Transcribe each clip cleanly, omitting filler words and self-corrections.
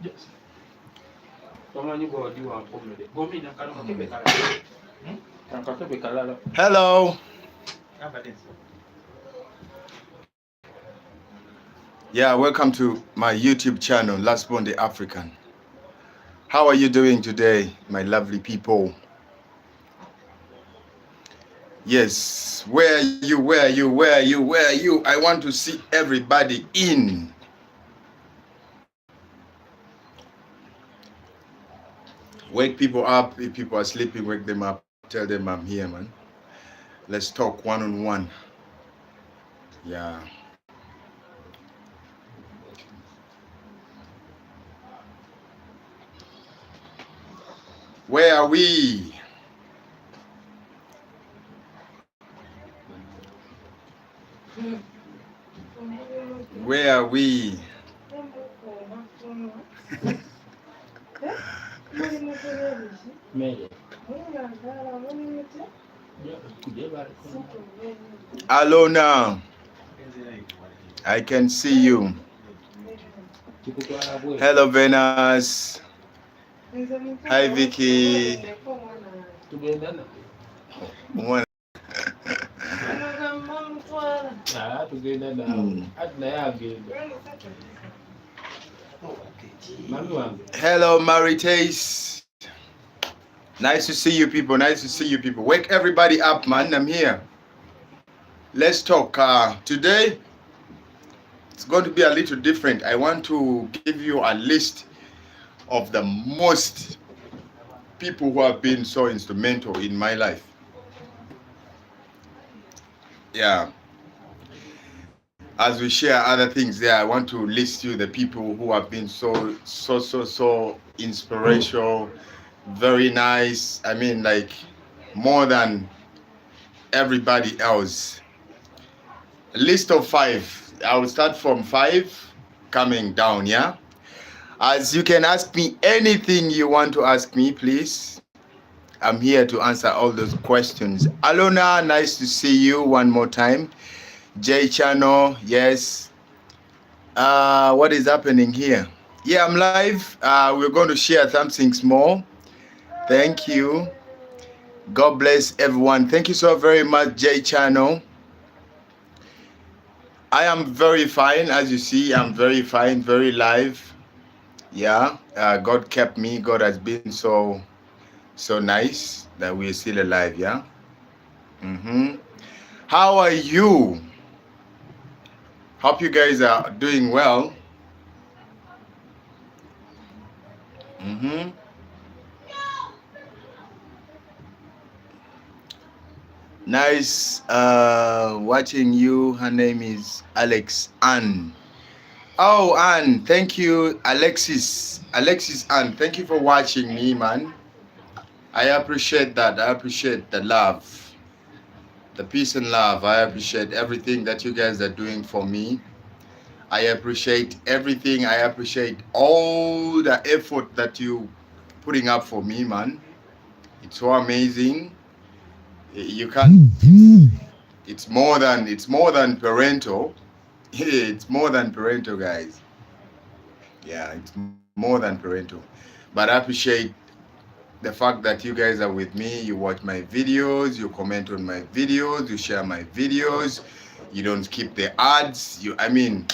Yes. Hello. Yeah, welcome to my YouTube channel, Last Born the African. How are you doing today, my lovely people? Yes, where are you, where are you, where are you, where are you? I want to see everybody in. Wake people up. If people are sleeping, wake them up. Tell them I'm here, man. Let's talk one-on-one. Yeah. Where are we? Where are we? Alona, I can see you. Hello, Venus. Hi, Vicky. Hello, Marites. Nice to see you people. Nice to see you people. Wake everybody up, man. I'm here. Let's talk. Today, it's going to be a little different. I want to give you a list of the most people who have been so instrumental in my life. Yeah. As we share other things there, I want to list you the people who have been so inspirational, very nice. I mean, like, more than everybody else. A list of 5. I will start from 5 coming down, yeah? As you can ask me anything you want to ask me, please. I'm here to answer all those questions. Alona, nice to see you one more time. J Channel, yes. What is happening here? Yeah, I'm live. We're going to share something small. Thank you. God bless everyone. Thank you so very much, J Channel. I am very fine, as you see. I'm very fine, very live. Yeah, God kept me. God has been so nice that we're still alive. Yeah. How are you? Hope you guys are doing well. Nice watching you. Her name is Alex Ann. Oh, Ann, thank you, Alexis Ann. Thank you for watching me, man. I appreciate that. I appreciate the love, the peace and love. I appreciate everything that you guys are doing for me. I appreciate everything. I appreciate all the effort that you putting up for me, man. It's so amazing. You can't. It's more than parental. It's more than parental, guys. Yeah, it's more than parental. But I appreciate the fact that you guys are with me. You watch my videos, you comment on my videos, you share my videos, you don't skip the ads. I mean,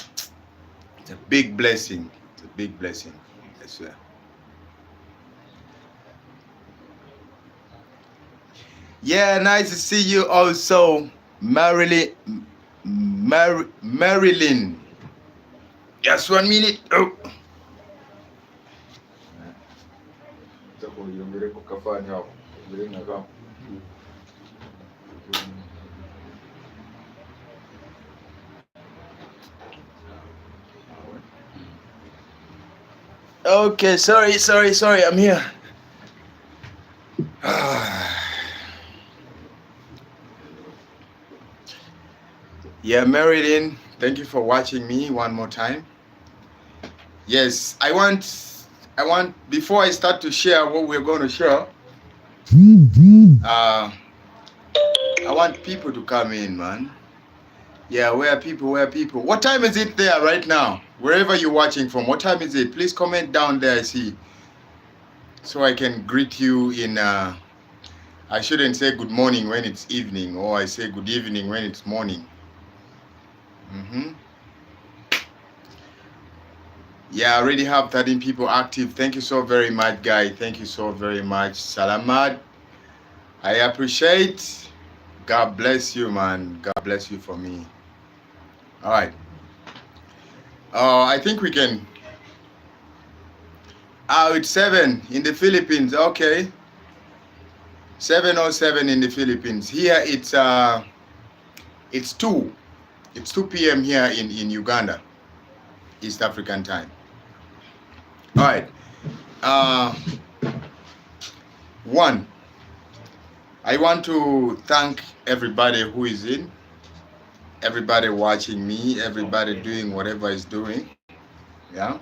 it's a big blessing. It's a big blessing, I swear. Yeah, nice to see you also, Marilyn. Just 1 minute. Oh. Okay, sorry, I'm here. Yeah, Marilyn, thank you for watching me one more time. Yes, I want, before I start to share what we're going to share, I want people to come in, man. Yeah, where are people? What time is it there right now? wherever you're watching from. What time is it? Please comment down there, I see, so I can greet you in I shouldn't say good morning when it's evening, or I say good evening when it's morning. Yeah, I already have 13 people active. Thank you so very much, guy. Thank you so very much. Salamat. I appreciate. God bless you, man. God bless you for me. All right. I think we can. It's 7 in the Philippines. Okay. 7:07 in the Philippines. Here it's 2. It's 2 p.m. here in Uganda, East African time. All right. One, I want to thank everybody who is in, everybody watching me, everybody doing whatever is doing. Yeah.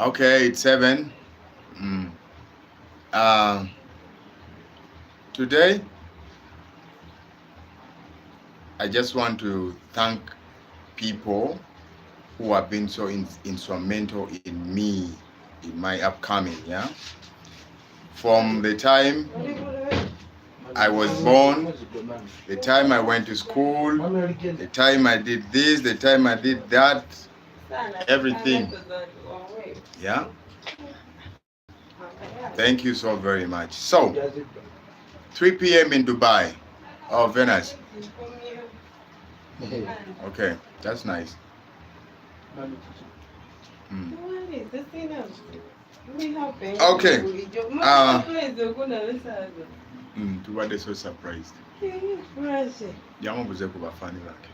Okay, it's 7. Today, I just want to thank people who have been so instrumental in me, in my upcoming. Yeah. From the time I was born, the time I went to school, the time I did this, the time I did that, everything. Yeah. Thank you so very much. So, 3 p.m. in Dubai. Oh, very nice. Okay, that's nice. Okay. Tu were so surprised. Jamu buze kubafani lake.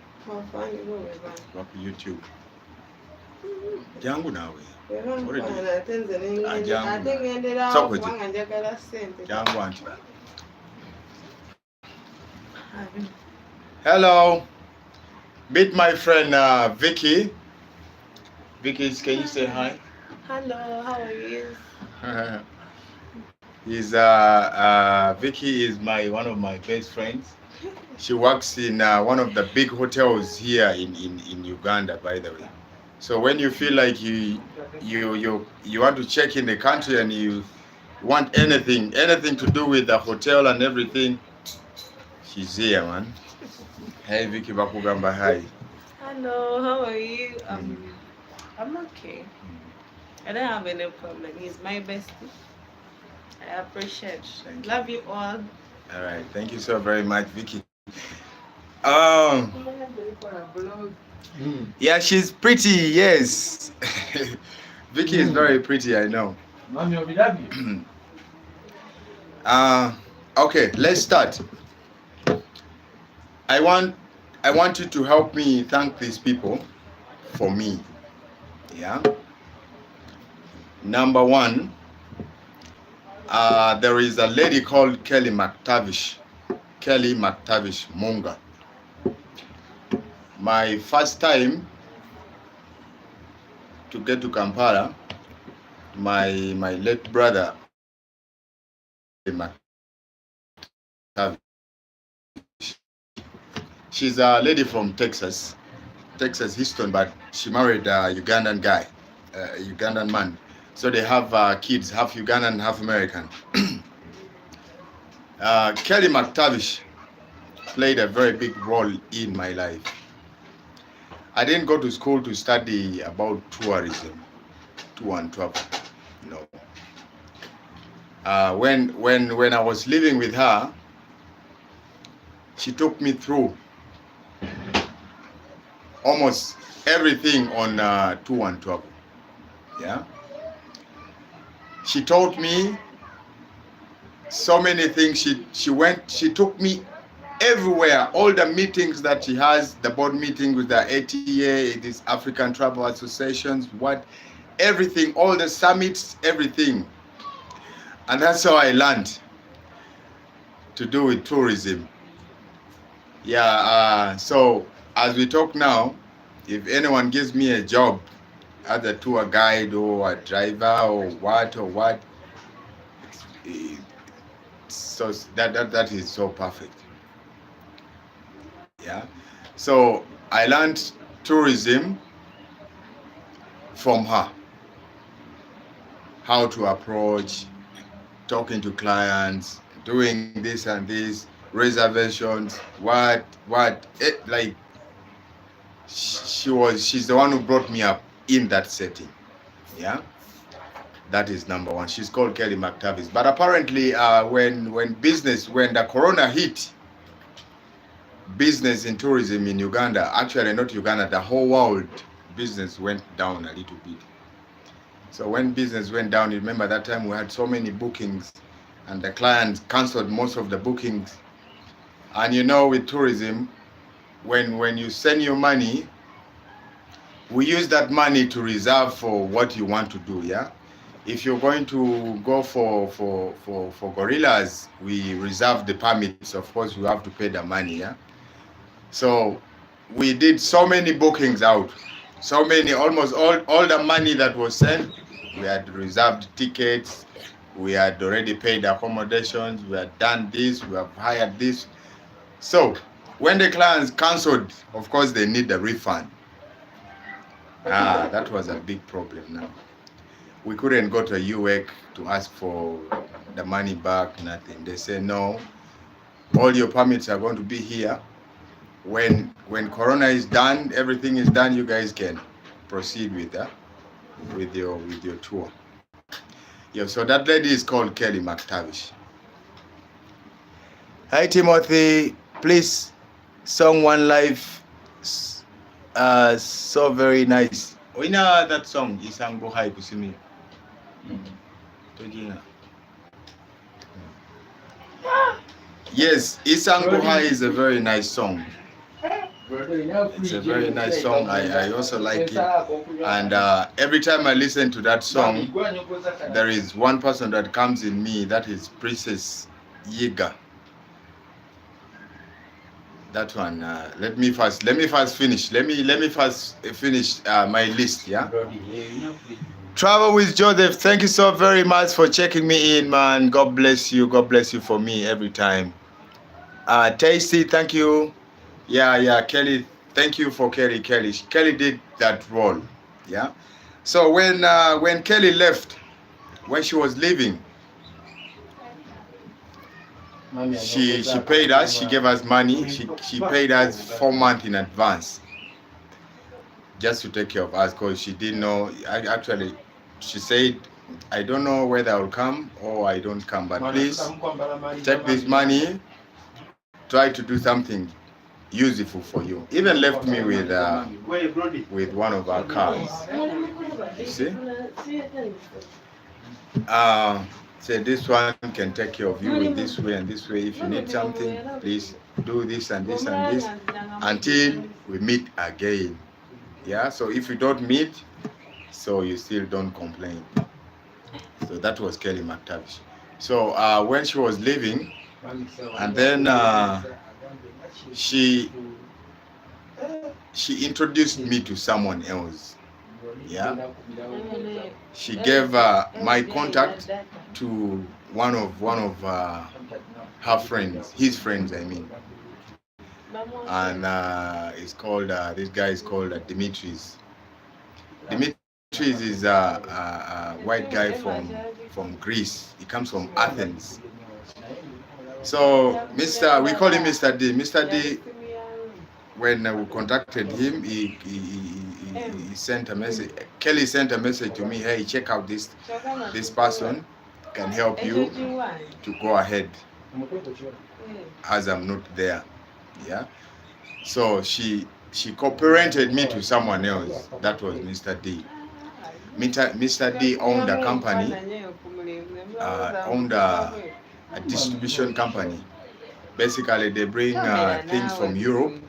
Wapi YouTube. Jangu nawe. Jangu auntie. Hello. Meet my friend Vicky. Vicky, can you say hi? Hello, how are you? Vicky is one of my best friends. She works in one of the big hotels here in Uganda, by the way. So when you feel like you want to check in the country and you want anything to do with the hotel and everything, she's here, man. Hey Vicky, bakugamba hi. Hello, how are you? I'm okay. I don't have any problem. He's my bestie. I appreciate. Love you all. All right, thank you so very much, Vicky. Yeah, she's pretty. Yes, Vicky is very pretty. I know. Okay, let's start. I want you to help me thank these people for me. Yeah. Number 1, there is a lady called Kelly McTavish Munga. My first time to get to Kampala, my late brother, she's a lady from Texas Houston, but she married a Ugandan guy, a Ugandan man. So they have kids, half Ugandan, half American. Kelly McTavish played a very big role in my life. I didn't go to school to study about tourism, tour and travel. No. When I was living with her, she took me through almost everything on tour and travel. Yeah. She taught me so many things. She took me everywhere, all the meetings that she has, the board meeting with the ATA, this African Travel Associations, everything, all the summits, everything. And that's how I learned to do with tourism. Yeah, so as we talk now, if anyone gives me a job as a tour guide or a driver or what, so that is so perfect. Yeah. So I learned tourism from her. How to approach, talking to clients, doing this and this, reservations, like she's the one who brought me up in that setting. Yeah, that is number one. She's called Kelly McTavish. But apparently, when the corona hit, business in tourism in Uganda, actually not Uganda, the whole world, business went down a little bit. So when business went down, you remember that time we had so many bookings and the clients canceled most of the bookings. And you know, with tourism, when you send your money, we use that money to reserve for what you want to do. Yeah, if you're going to go for gorillas, we reserve the permits. Of course, you have to pay the money. Yeah, so we did so many bookings out, so many, almost all the money that was sent, we had reserved tickets, we had already paid accommodations, we had done this, we have hired this. So when the clients cancelled, of course they need the refund. That was a big problem. Now we couldn't go to UWEC to ask for the money back, nothing. They say no, all your permits are going to be here. When corona is done, everything is done, you guys can proceed with your tour. Yeah, so that lady is called Kelly McTavish. Hi Timothy, please song One Life, so very nice. We know that song Isang Buhay Kusimi. Yes, Isang Buhay is a very nice song. It's a very nice song. I also like it. And every time I listen to that song, there is one person that comes in me, that is Princess Yiga. That one. Let me first finish. Let me first finish my list. Yeah. Travel with Joseph. Thank you so very much for checking me in, man. God bless you. God bless you for me every time. Tasty. Thank you. Yeah, Kelly. Thank you for Kelly. Kelly did that role. Yeah. So when Kelly left, when she was leaving, she paid us. She gave us money. She paid us 4 months in advance, just to take care of us, because she didn't know. Actually, she said, I don't know whether I'll come or I don't come, but please take this money. Try to do something useful for you. Even left me with one of our cars. You see? Say this one can take care of you in this way and this way. If you need something, please do this and this and this until we meet again. Yeah, so if you don't meet, so you still don't complain. So that was Kelly McTavish. So when she was leaving, and then she introduced me to someone else. Yeah, she gave my contact to one of her friends, his friends, I mean. And it's called this guy is called Dimitris. Dimitris is a white guy from Greece. He comes from Athens. So we call him Mr. D. Mr. D, when we contacted him, he sent a message. Kelly sent a message to me, hey, check out this person can help you to go ahead as I'm not there. Yeah. So she co-parented me to someone else. That was Mr. D. Mr. D owned a company, owned a distribution company. Basically, they bring things from Europe,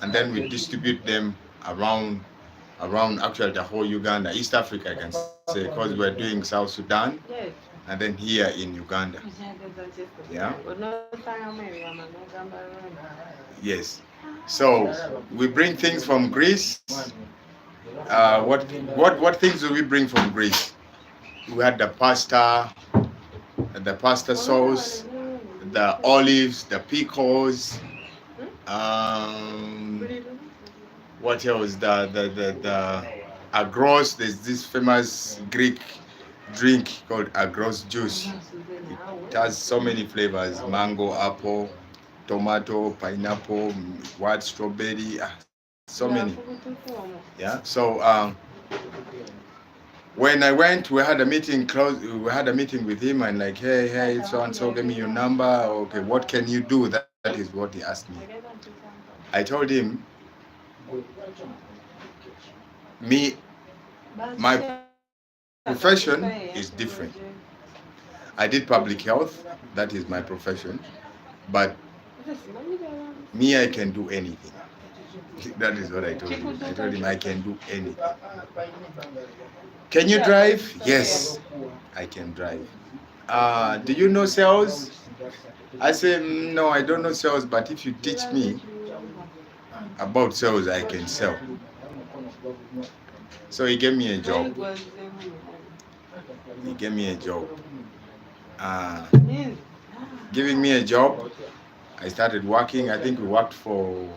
and then we distribute them around actually the whole Uganda, East Africa, I can say, because we're doing South Sudan, and then here in Uganda. Yeah. Yes. So we bring things from Greece. What things do we bring from Greece? We had the pasta sauce, the olives, the pickles. What else? Agros. There's this famous Greek drink called Agros juice. It has so many flavors: mango, apple, tomato, pineapple, white strawberry, so many. Yeah. So when I went, we had a meeting with him, and like, hey, so and so, give me your number. Okay, what can you do? That is what he asked me. I told him, my profession is different. I did public health, that is my profession, but me, I can do anything. That is what I told him. I told him I can do anything. Can you drive? Yes, I can drive. Do you know sales? I said, no, I don't know sales, but if you teach me about sales, I can sell. So he gave me a job. He gave me a job. Giving me a job, I started working. I think we worked for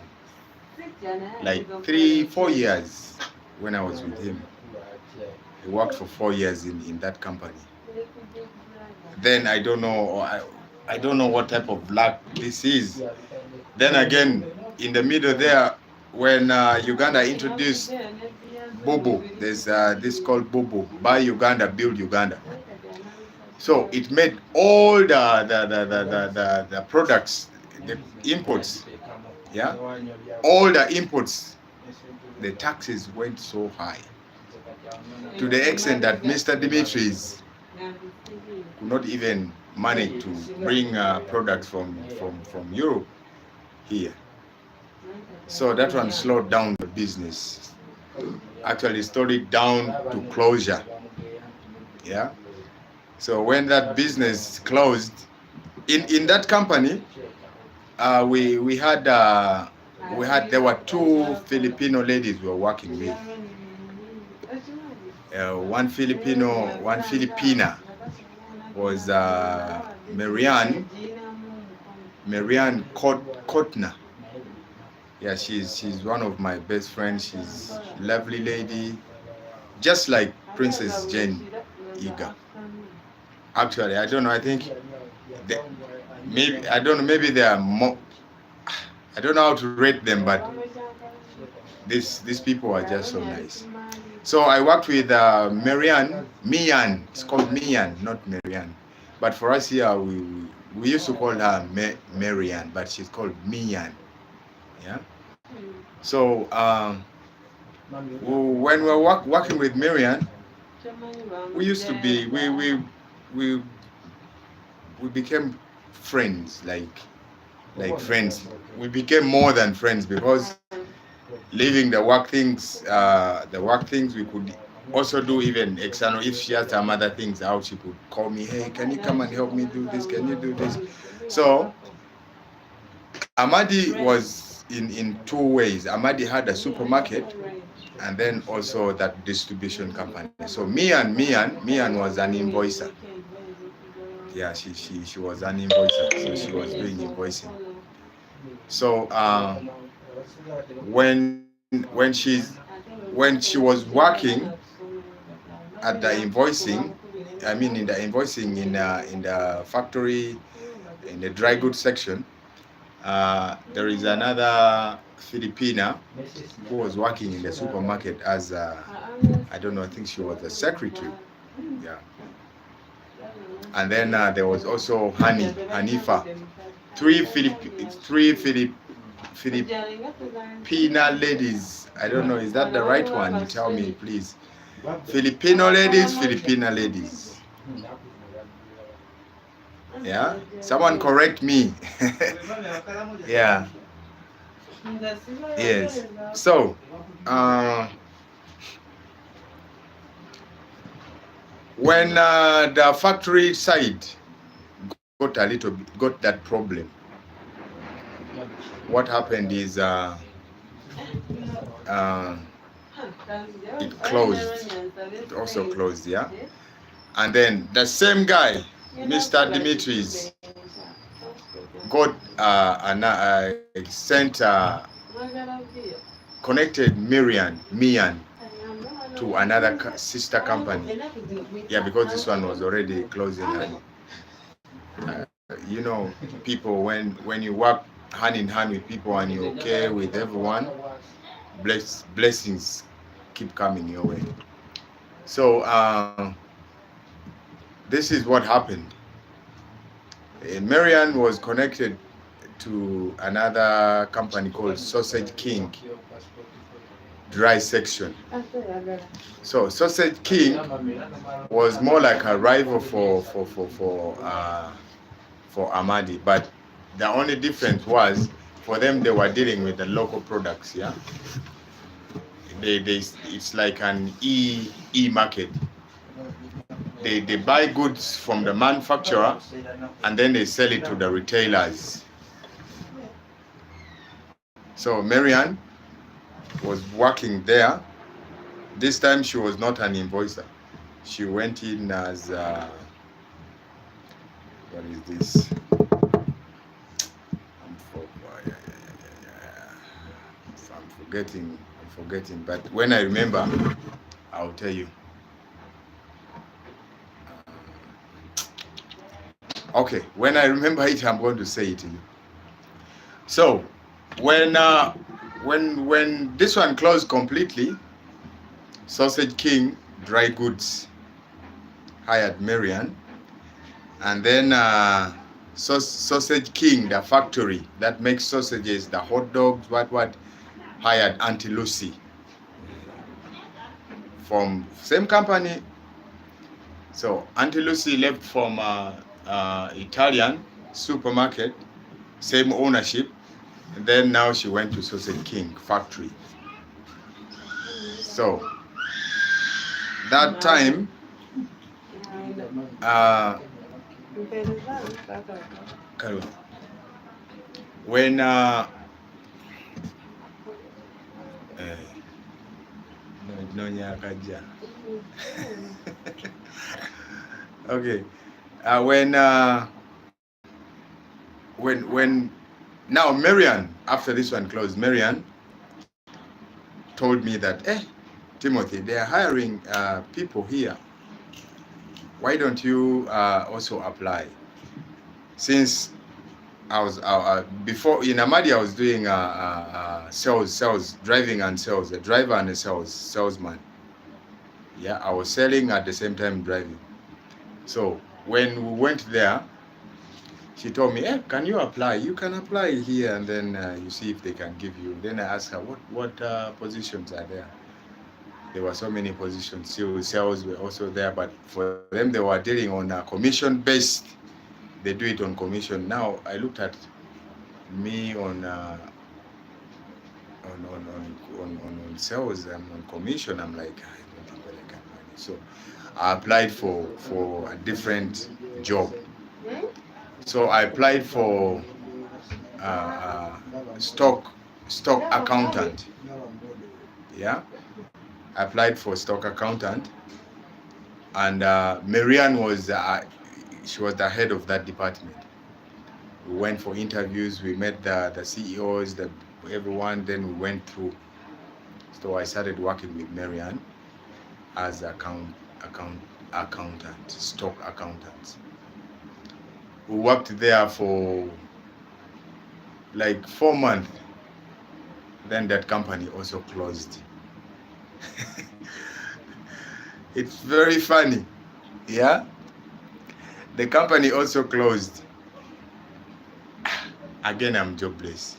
like 3-4 years when I was with him. He worked for 4 years in that company. Then I don't know what type of luck this is. Then again, in the middle there, when Uganda introduced Bobo, there's this called Bobo, Buy Uganda, Build Uganda. So it made all the products, the imports, yeah, all the imports, the taxes went so high to the extent that Mr. Dimitris could not even manage to bring products from Europe here. So that one slowed down the business. Actually slowed it down to closure. Yeah. So when that business closed, in that company, there were 2 Filipino ladies we were working with. One Filipina was Marianne Kotner. Yeah, she's one of my best friends. She's a lovely lady, just like Princess Jane Iga. Actually, I don't know. I think maybe they are more. I don't know how to rate them, but these people are just so nice. So I worked with Mian. It's called Mian, not Marianne. But for us here, we used to call her Marianne, but she's called Mian. Yeah. So when we were working with Marianne, we used to be we became friends, like friends. We became more than friends because leaving the work things we could also do even external. If she had some other things out, she could call me, hey, can you come and help me do this? Can you do this? So Amadi was in 2 ways. Amadi had a supermarket and then also that distribution company. So Mian was an invoicer. Yeah, she was an invoicer, so she was doing invoicing. So when she was working at the invoicing, in the factory, in the dry goods section, there is another Filipina who was working in the supermarket as I don't know, I think she was a secretary. Yeah. And then there was also Hanifa. 3 Filipina ladies. I don't know, is that the right one? You tell me, please. Filipina ladies. Yeah, someone correct me. Yeah. Yes. So when the factory side got that problem, what happened is it closed. It also closed, yeah. And then the same guy, Mr. Dimitris, got connected Mian to to another sister company. Yeah, because this one was already closing. And, you know, people, when you work hand in hand with people and you're okay with everyone, blessings keep coming your way. So this is what happened. Marian was connected to another company called Sausage King dry section. So Sausage King was more like a rival for Amadi, but the only difference was for them they were dealing with the local products. Yeah, it's like an e market. They buy goods from the manufacturer and then they sell it to the retailers. So Marian was working there. This time she was not an invoicer. She went in as what is this? I'm forgetting. But when I remember, I'll tell you. Okay, when I remember it, I'm going to say it to you. So, when this one closed completely, Sausage King Dry Goods hired Marian, and then Sausage King, the factory that makes sausages, the hot dogs, what, hired Auntie Lucy from same company. So Auntie Lucy left from Italian supermarket, same ownership, and then now she went to Sausage King factory. So that time, when okay, when now Marian, after this one closed, Marian told me that, Timothy, they are hiring people here. Why don't you also apply? Since I was before in Amadi, I was doing sales, driving and sales, a driver and a salesman. Yeah, I was selling at the same time driving. So when we went there, she told me, can you apply? You can apply here, and then you see if they can give you. Then I asked her, what positions are there? There were so many positions. Sales were also there, but for them, they were dealing on a commission-based. They do it on commission. Now I looked at me on sales and on commission. I'm like, I don't think I can manage. So I applied for a different job. So I applied for stock accountant. Yeah, I applied for stock accountant, and Marian was she was the head of that department. We went for interviews. We met the CEOs, everyone. Then we went through. So I started working with Marian as accountant, stock accountant. We worked there for like 4 months. Then that company also closed. It's very funny. Yeah, the company also closed. Again, I'm jobless.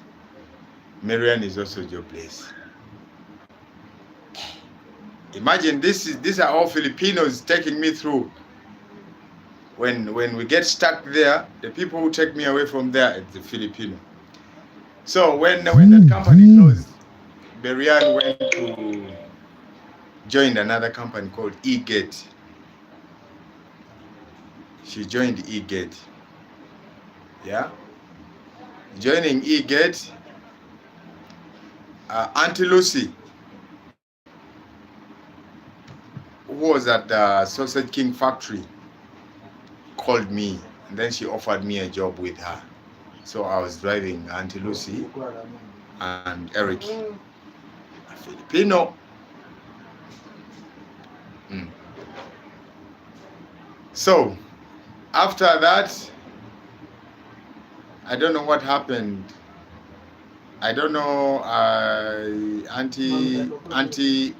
Marian is also jobless. Imagine these are all Filipinos taking me through. When we get stuck there, the people who take me away from there, it's the Filipino. So when that company closed, Marian went to join another company called eGate. She joined eGate. Yeah. Joining eGate, Auntie Lucy, who was at the Sausage King factory, called me, and then she offered me a job with her. So I was driving Auntie Lucy and Eric, a Filipino. Mm. So after that, I don't know what happened. I don't know. Auntie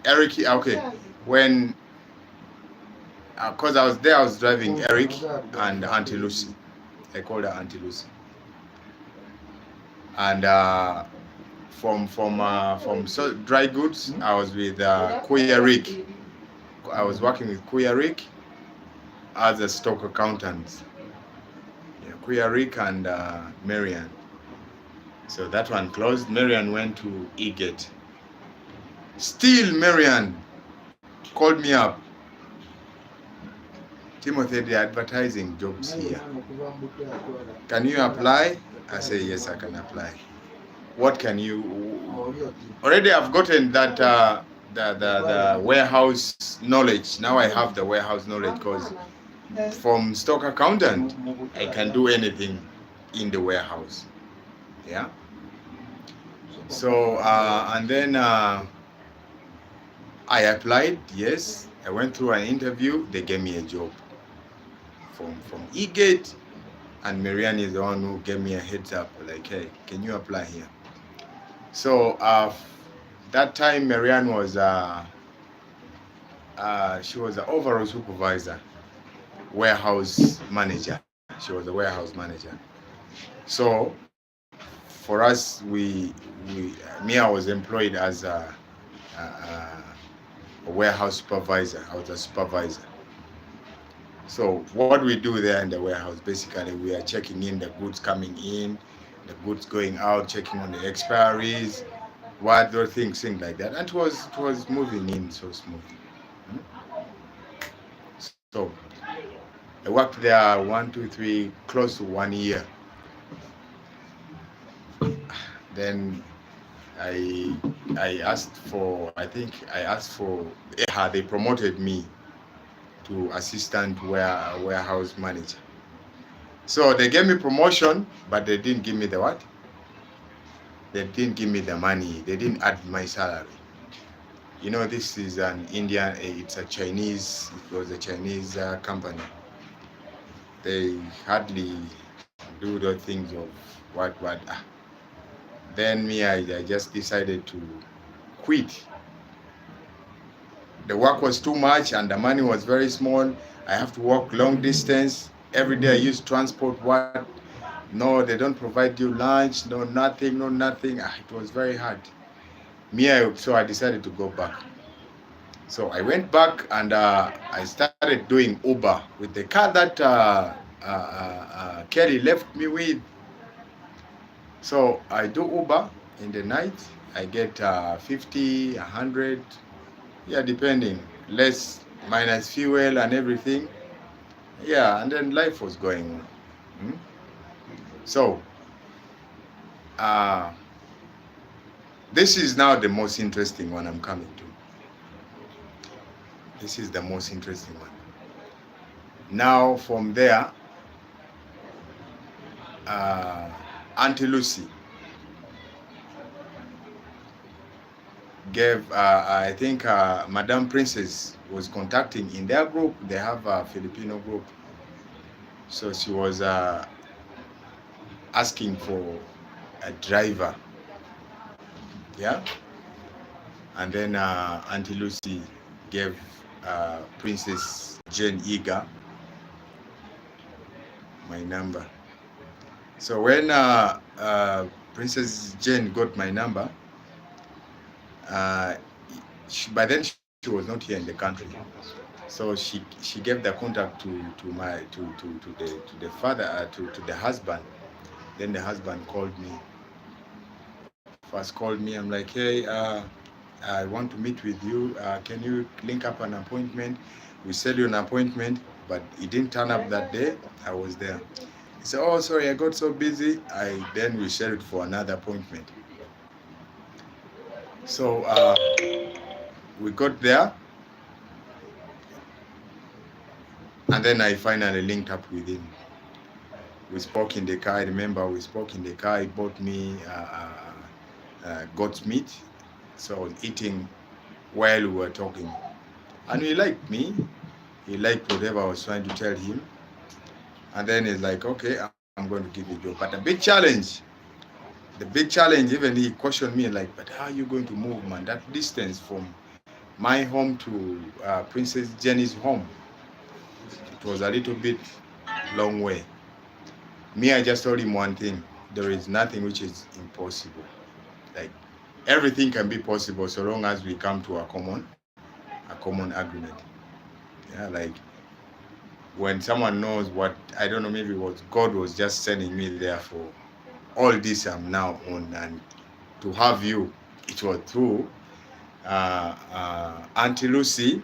Eric. Okay, when because I was there, I was driving Eric and Auntie Lucy. I called her Auntie Lucy. And from dry goods, I was with Kuya Rick. I was working with Kuya Rick as a stock accountant. Yeah, Kuya Rick and Marian. So that one closed. Marian went to Egate. Still, Marian called me up. Timothy, the advertising jobs here. Can you apply? I say, yes, I can apply. What can you... Already I've gotten that the warehouse knowledge. Now I have the warehouse knowledge because from stock accountant, I can do anything in the warehouse. Yeah. So, and then I applied, yes. I went through an interview. They gave me a job from Egate, and Marianne is the one who gave me a heads up, like, hey, can you apply here? So that time Marianne was she was the overall supervisor, warehouse manager. She was the warehouse manager. So for us, I was employed as a warehouse supervisor. I was a supervisor. So what we do there in the warehouse, basically, we are checking in the goods coming in, the goods going out, checking on the expiries, what other things like that. And it was moving in so smooth. So I worked there 1, 2, 3, close to 1 year. Then I asked for, they promoted me to assistant warehouse manager. So they gave me promotion, but they didn't give me the what? They didn't give me the money. They didn't add my salary. You know, this is an Indian, it's a Chinese, it was a Chinese company. They hardly do the things of what. Then I just decided to quit. The work was too much and the money was very small. I have to walk long distance. Every day I use transport. What? No, they don't provide you lunch. No, nothing. It was very hard. So I decided to go back. So I went back and I started doing Uber with the car that Kelly left me with. So I do Uber in the night. I get 50, 100, yeah, depending, less minus fuel and everything. Yeah, and then life was going on. So this is now the most interesting one I'm coming to. This is the most interesting one. Now from there, Auntie Lucy gave, I think Madame Princess was contacting in their group. They have a Filipino group. So she was asking for a driver. Yeah. And then Auntie Lucy gave Princess Jane Eager my number. So when Princess Jane got my number, by then she was not here in the country. So she gave the contact to the father, to the husband. Then the husband called me. First called me. I'm like, hey, I want to meet with you. Can you link up an appointment? We set you an appointment, but he didn't turn up that day. I was there. He said, oh, sorry, I got so busy. Then we scheduled for another appointment. So we got there. And then I finally linked up with him. We spoke in the car. I remember we spoke in the car. He bought me goat's meat. So I was eating while we were talking. And he liked me. He liked whatever I was trying to tell him. And then he's like, okay, I'm going to give you a job. But the big challenge, even he questioned me like, but how are you going to move, man? That distance from my home to Princess Jenny's home, it was a little bit long way. Me, I just told him one thing: there is nothing which is impossible. Like everything can be possible so long as we come to a common agreement. Yeah, like when someone knows what, I don't know, maybe what God was just sending me there for all this I'm now on, and to have you, it was through Auntie Lucy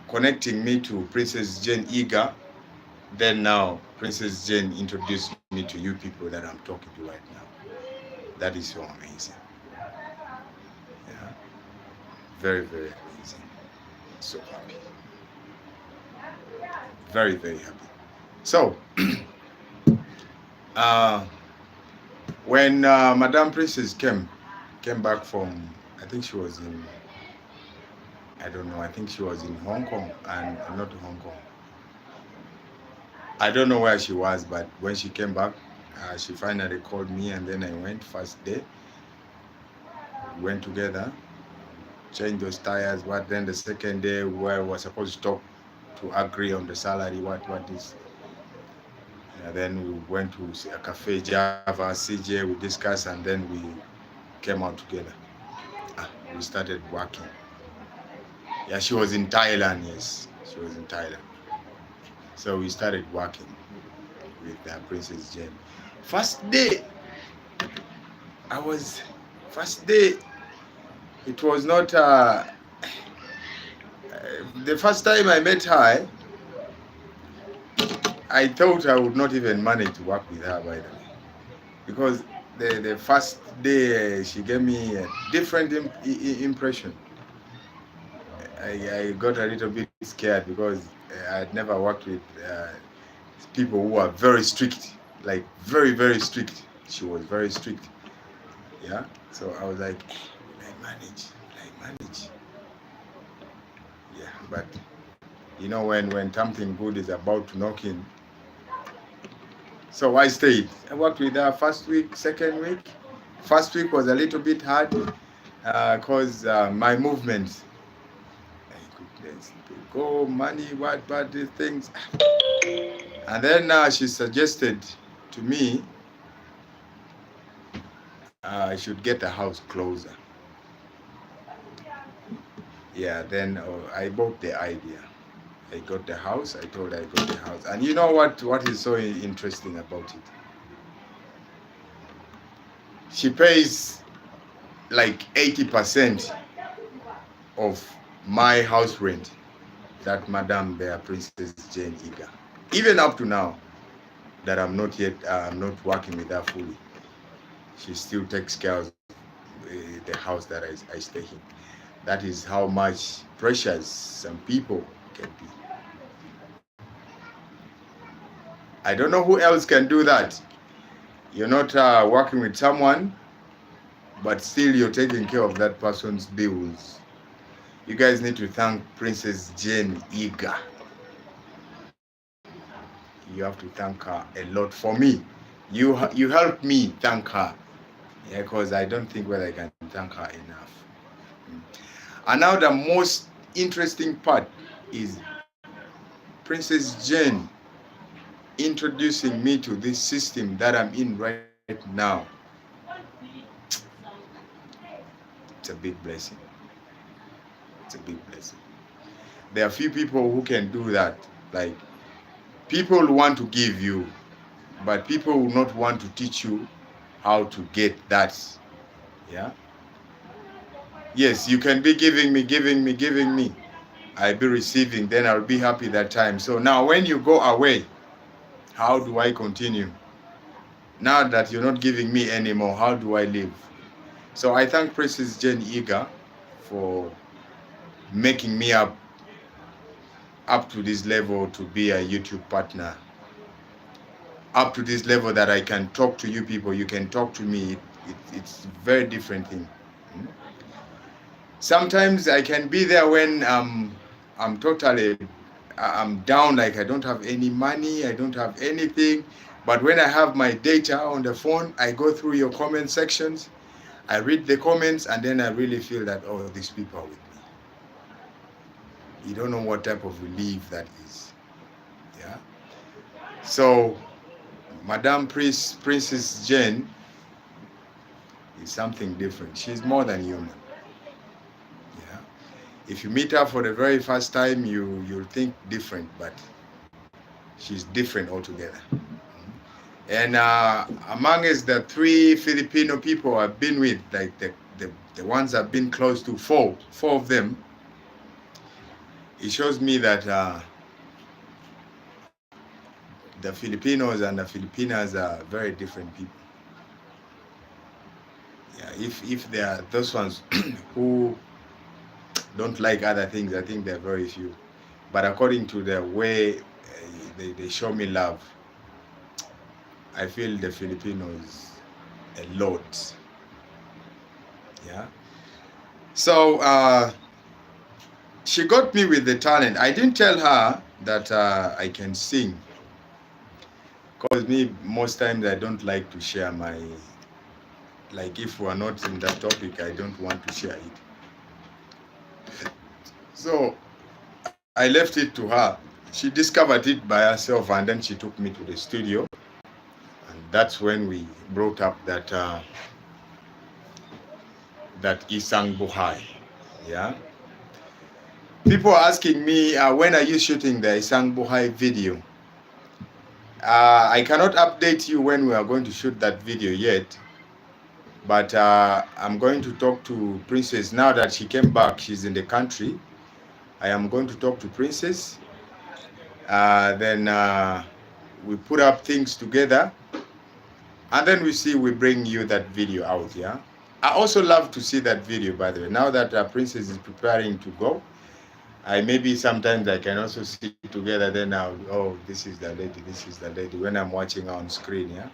connecting me to Princess Jane Eager. Then now Princess Jane introduced me to you people that I'm talking to right now. That is so amazing. Yeah, very, very amazing. So happy. Very, very happy. So when Madame Princess came back from, I think she was in, I don't know, I think she was in Hong Kong, and not Hong Kong. I don't know where she was, but when she came back, she finally called me, and then I went first day. We went together, changed those tires. But then the second day, where we were supposed to talk to agree on the salary, what is. And then we went to a cafe, Java, CJ, we discussed, and then we came out together. We started working. Yeah, she was in Thailand, yes. She was in Thailand. So we started working with Princess Jane. First day, it was not, the first time I met her, I thought I would not even manage to work with her, by the way. Because the first day, she gave me a different impression. I got a little bit scared because I had never worked with people who are very strict, like very, very strict. She was very strict. Yeah. So I was like, will I manage? Yeah. But you know, when something good is about to knock in. So I stayed. I worked with her first week, second week. First week was a little bit hard because my movements, go money, what these things. And then she suggested to me I should get a house closer. Yeah, then I bought the idea. I got the house. I told her I got the house. And you know what is so interesting about it? She pays like 80% of my house rent, that Madame there, Princess Jane Eager. Even up to now, that I'm not working with her fully, she still takes care of the house that I stay in. That is how much precious some people can be. I don't know who else can do that. You're not working with someone, but still you're taking care of that person's bills. You guys need to thank Princess Jane Eager. You have to thank her a lot. For me, you helped me thank her. Yeah, because I don't think whether I can thank her enough. And now the most interesting part is Princess Jane introducing me to this system that I'm in right now. It's a big blessing. It's a big blessing. There are few people who can do that. Like, people want to give you, but people will not want to teach you how to get that. Yeah. Yes, you can be giving me. I'll be receiving, then I'll be happy that time. So now when you go away, how do I continue? Now that you're not giving me anymore, how do I live? So I thank Princess Jane Eager for making me up to this level to be a YouTube partner. Up to this level that I can talk to you people, you can talk to me. It's a very different thing. Sometimes I can be there when I'm totally I'm down, like I don't have any money, I don't have anything. But when I have my data on the phone, I go through your comment sections, I read the comments, and then I really feel that, oh, these people are with me. You don't know what type of relief that is. Yeah. So, Madame Princess Jane is something different. She's more than human. Yeah. If you meet her for the very first time, you'll think different, but she's different altogether. And among us, the 3 Filipino people I've been with, like the ones I've been close to, four of them, it shows me that the Filipinos and the Filipinas are very different people. Yeah, if there are those ones who don't like other things, I think they're very few. But according to the way they show me love, I feel the Filipinos a lot. Yeah. So she got me with the talent. I didn't tell her that I can sing, because me, most times I don't like to share my, like if we're not in that topic, I don't want to share it. So I left it to her. She discovered it by herself, and then she took me to the studio, and that's when we brought up that Isang Buhay. Yeah. People are asking me, when are you shooting the Isang Buhay video? I cannot update you when we are going to shoot that video yet, but I'm going to talk to Princess now that she came back. She's in the country. I am going to talk to Princess. Then we put up things together, and then we bring you that video out. Yeah. I also love to see that video, by the way. Now that Princess is preparing to go, maybe sometimes I can also see it together. Then this is the lady, this is the lady, when I'm watching on screen. Yeah.